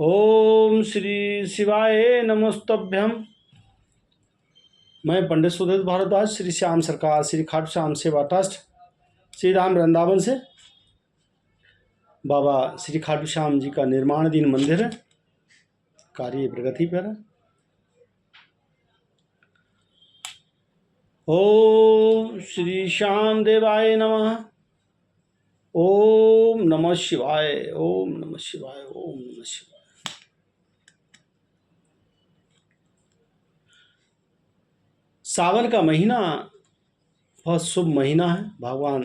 ओम श्री शिवाय नमोस्तभ्यम। मैं पंडित सुदत्त भारद्वाज, श्री श्याम सरकार, श्री खाटू श्याम सेवा ट्रस्ट, श्री राम वृंदावन से बाबा श्री खाटू श्याम जी का निर्माणाधीन मंदिर है, कार्य प्रगति पर है। ओम श्री श्याम देवाय नमः। ओम नमः शिवाय, ओम नमः शिवाय, ओम नमः शिवाय। सावन का महीना बहुत शुभ महीना है। भगवान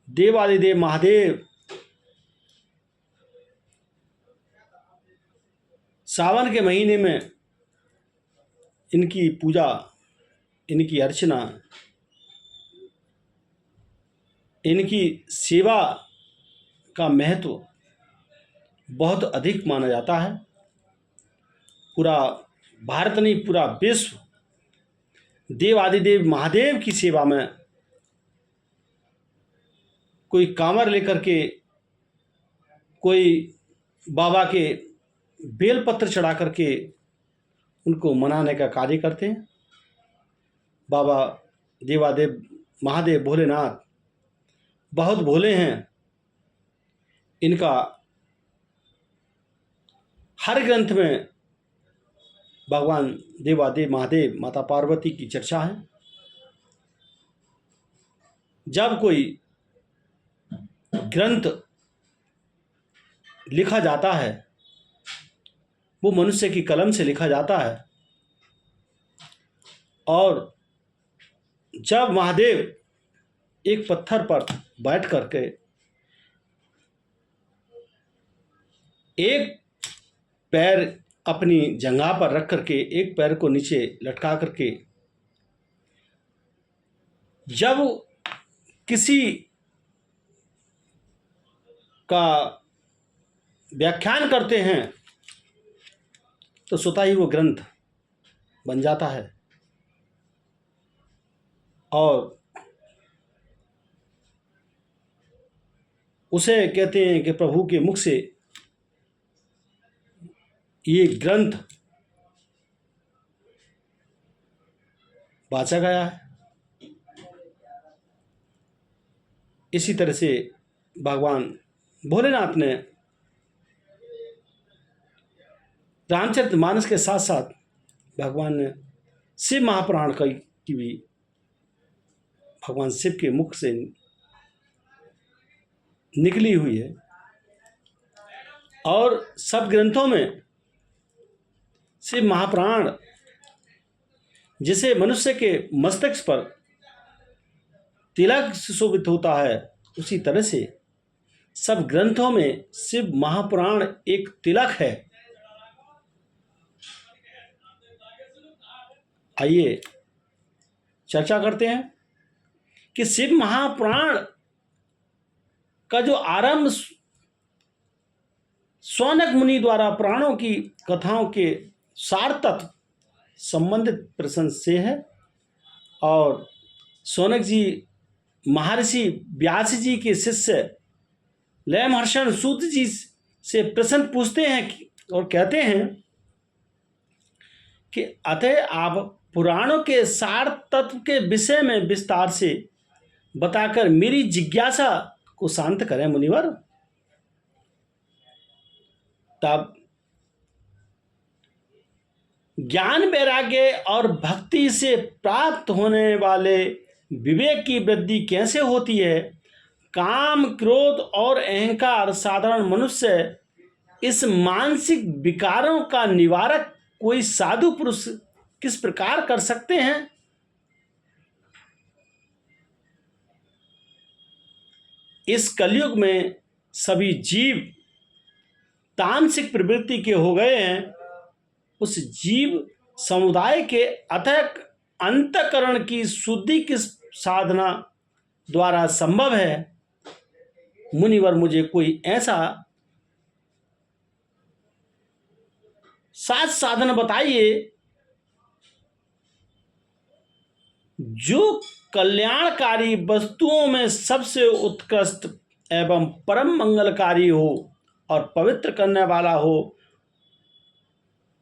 देवादिदेव महादेव सावन के महीने में इनकी पूजा, इनकी अर्चना, इनकी सेवा का महत्व बहुत अधिक माना जाता है। पूरा भारत नहीं, पूरा विश्व देवादिदेव महादेव की सेवा में कोई कांवर लेकर के, कोई बाबा के बेलपत्र चढ़ा करके उनको मनाने का कार्य करते हैं। बाबा देवादेव महादेव भोलेनाथ बहुत भोले हैं। इनका हर ग्रंथ में भगवान देवादेव महादेव, माता पार्वती की चर्चा है। जब कोई ग्रंथ लिखा जाता है, वो मनुष्य की कलम से लिखा जाता है, और जब महादेव एक पत्थर पर बैठ करके एक पैर अपनी जंघा पर रख करके एक पैर को नीचे लटका करके जब किसी का व्याख्यान करते हैं तो स्वतः ही वो ग्रंथ बन जाता है। और उसे कहते हैं कि प्रभु के मुख से ये ग्रंथ वाचा गया है। इसी तरह से भगवान भोलेनाथ ने रामचरितमानस के साथ साथ भगवान ने शिव महापुराण की भी भगवान शिव के मुख से निकली हुई है। और सब ग्रंथों में शिव महापुराण जिसे मनुष्य के मस्तक पर तिलक सुशोभित होता है, उसी तरह से सब ग्रंथों में शिव महापुराण एक तिलक है। आइए चर्चा करते हैं कि शिव महापुराण का जो आरंभ शौनक मुनि द्वारा पुराणों की कथाओं के सार तत्व संबंधित प्रसंग से है। और शौनक जी महर्षि व्यास जी के शिष्य लयमहर्षण सूत जी से प्रश्न पूछते हैं और कहते हैं कि अतः आप पुराणों के सार तत्व के विषय में विस्तार से बताकर मेरी जिज्ञासा को शांत करें मुनिवर। तब ज्ञान वैराग्य और भक्ति से प्राप्त होने वाले विवेक की वृद्धि कैसे होती है? काम, क्रोध और अहंकार साधारण मनुष्य इस मानसिक विकारों का निवारक कोई साधु पुरुष किस प्रकार कर सकते हैं? इस कलयुग में सभी जीव तामसिक प्रवृत्ति के हो गए हैं। उस जीव समुदाय के अथक अंतःकरण की शुद्धि किस साधना द्वारा संभव है? मुनिवर, मुझे कोई ऐसा साधन बताइए जो कल्याणकारी वस्तुओं में सबसे उत्कृष्ट एवं परम मंगलकारी हो और पवित्र करने वाला हो,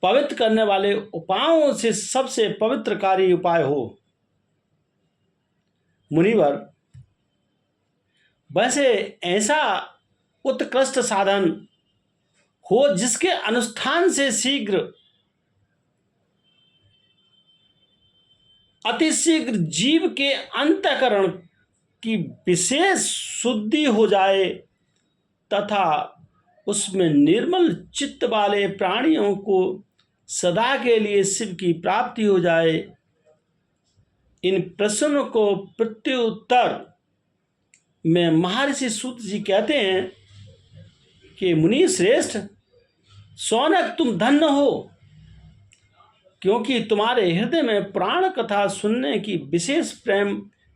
पवित्र करने वाले उपायों से सबसे पवित्रकारी उपाय हो। मुनिवर, वैसे ऐसा उत्कृष्ट साधन हो जिसके अनुष्ठान से शीघ्र, अतिशीघ्र जीव के अंतःकरण की विशेष शुद्धि हो जाए तथा उसमें निर्मल चित्त वाले प्राणियों को सदा के लिए शिव की प्राप्ति हो जाए। इन प्रश्नों को प्रत्युत्तर में महर्षि सूत जी कहते हैं कि मुनि श्रेष्ठ, शौनक तुम धन्य हो, क्योंकि तुम्हारे हृदय में पुराण कथा सुनने की विशेष प्रेम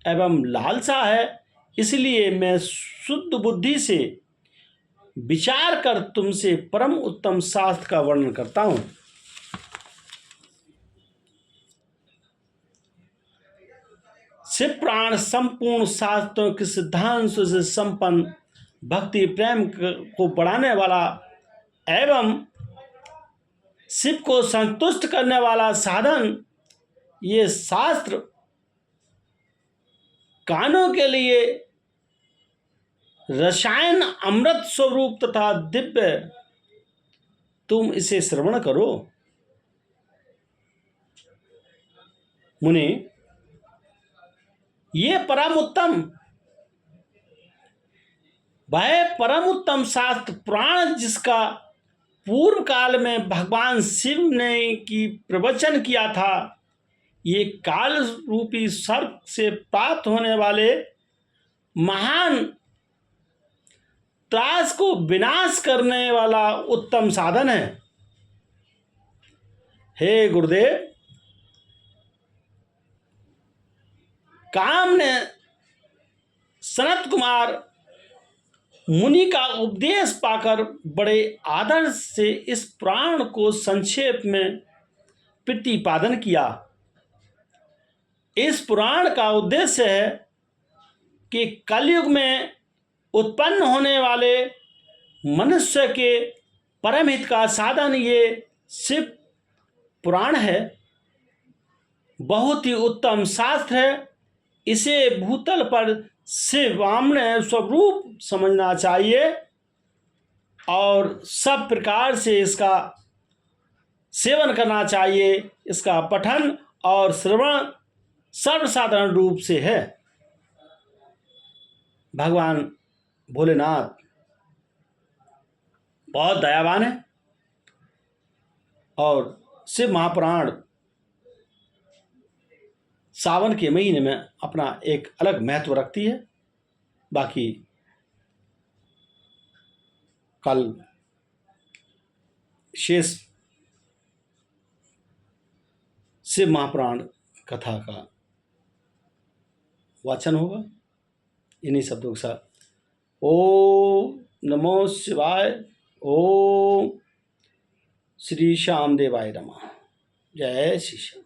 एवं लालसा है। इसलिए मैं शुद्ध बुद्धि से विचार कर तुमसे परम उत्तम शास्त्र का वर्णन करता हूँ। शिव प्राण संपूर्ण शास्त्रों के सिद्धांत से संपन्न, भक्ति प्रेम को बढ़ाने वाला एवं शिव को संतुष्ट करने वाला साधन, ये शास्त्र कानों के लिए रसायन अमृत स्वरूप तथा दिव्य। तुम इसे श्रवण करो। मुनि, ये परम उत्तम, वह परम उत्तम शास्त्र पुराण जिसका पूर्व काल में भगवान शिव ने की प्रवचन किया था, ये काल रूपी सर्प से प्राप्त होने वाले महान त्रास को विनाश करने वाला उत्तम साधन है। हे गुरुदेव, काम ने सनत कुमार मुनि का उपदेश पाकर बड़े आदर से इस पुराण को संक्षेप में प्रतिपादन किया। इस पुराण का उद्देश्य है कि कलयुग में उत्पन्न होने वाले मनुष्य के परम हित का साधन ये शिव पुराण है। बहुत ही उत्तम शास्त्र है। इसे भूतल पर शिवामय स्वरूप समझना चाहिए और सब प्रकार से इसका सेवन करना चाहिए। इसका पठन और श्रवण सर्वसाधारण रूप से है। भगवान भोलेनाथ बहुत दयावान है और शिव महापुराण सावन के महीने में अपना एक अलग महत्व रखती है। बाकी कल शेष शिव महापुराण कथा का वाचन होगा। इन्हीं शब्दों के साथ ओम नमो शिवाय, ओम श्री श्याम देवाय नमः। जय श्री श्याम।